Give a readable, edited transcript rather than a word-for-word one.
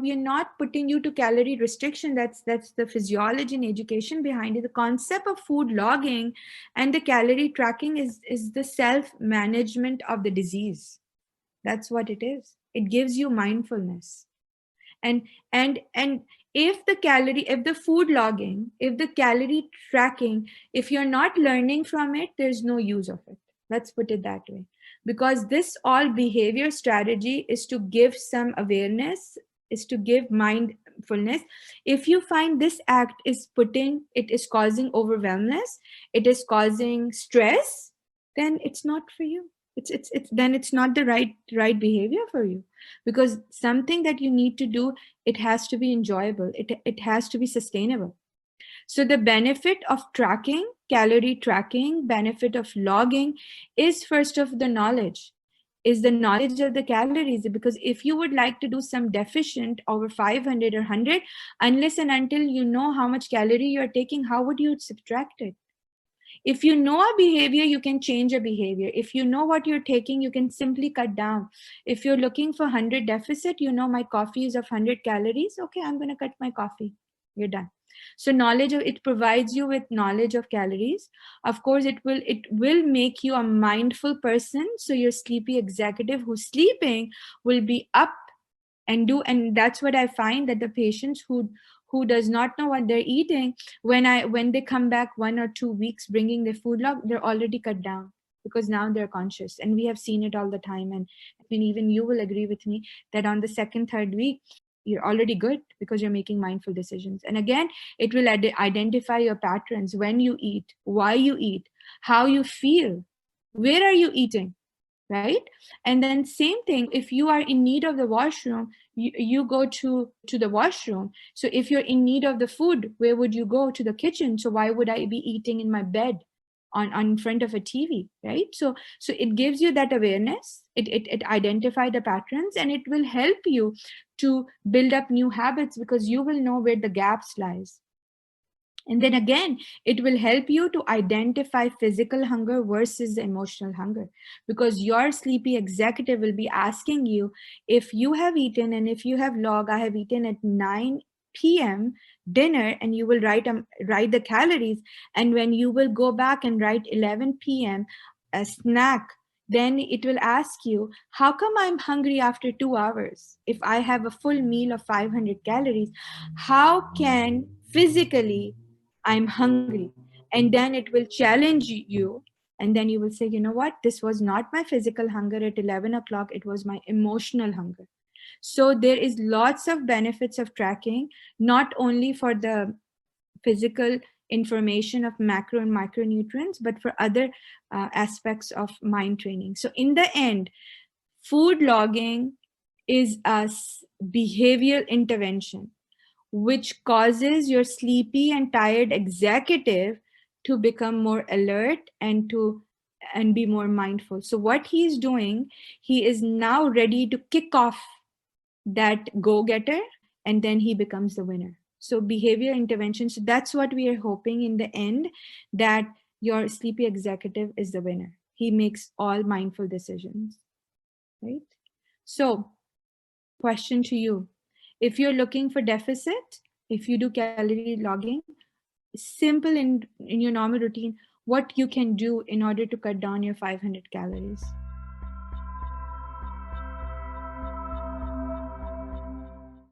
we are not putting you to calorie restriction. That's the physiology and education behind it. The concept of food logging and the calorie tracking is the self-management of the disease. That's what it is. It gives you mindfulness. And if the food logging, if the calorie tracking, if you're not learning from it, there's no use of it. Let's put it that way. Because this all behavior strategy is to give some awareness, is to give mindfulness. If you find this act is causing overwhelmness, it is causing stress, then it's not for you. It's not the right behavior for you. Because something that you need to do, it has to be enjoyable, it has to be sustainable. So the benefit of tracking, calorie tracking, benefit of logging is first of the knowledge, is the knowledge of the calories. Because if you would like to do some deficient over 500 or 100, unless and until you know how much calorie you're taking, how would you subtract it? If you know a behavior, you can change a behavior. If you know what you're taking, you can simply cut down. If you're looking for 100 deficit, you know my coffee is of 100 calories. Okay, I'm going to cut my coffee. You're done. So knowledge of it provides you with knowledge of calories. Of course, it will make you a mindful person. So your sleepy executive who's sleeping will be up and that's what I find, that the patients who does not know what they're eating, when they come back 1 or 2 weeks bringing their food log, they're already cut down, because now they're conscious. And we have seen it all the time. And I mean, even you will agree with me that on the second, third week, you're already good, because you're making mindful decisions. And again, it will identify your patterns: when you eat, why you eat, how you feel, where are you eating, right? And then same thing, if you are in need of the washroom, you go to the washroom. So if you're in need of the food, where would you go? To the kitchen. So why would I be eating in my bed on in front of a TV, right? So it gives you that awareness, it identify the patterns, and it will help you to build up new habits, because you will know where the gaps lies. And then again, it will help you to identify physical hunger versus emotional hunger, because your sleepy executive will be asking you, if you have eaten, and if you have logged, I have eaten at 9 p.m. dinner, and you will write the calories. And when you will go back and write 11 p.m. a snack, then it will ask you, how come I'm hungry after 2 hours? If I have a full meal of 500 calories, how can physically I'm hungry? And then it will challenge you. And then you will say, you know what? This was not my physical hunger at 11 o'clock. It was my emotional hunger. So there is lots of benefits of tracking, not only for the physical information of macro and micronutrients, but for other aspects of mind training. So in the end, food logging is a behavioral intervention which causes your sleepy and tired executive to become more alert and be more mindful. So what he is doing, he is now ready to kick off that go-getter, and then he becomes the winner. So behavior intervention, so that's what we are hoping in the end, that your sleepy executive is the winner. He makes all mindful decisions, right? So question to you, if you're looking for deficit, if you do calorie logging, simple in your normal routine, what you can do in order to cut down your 500 calories.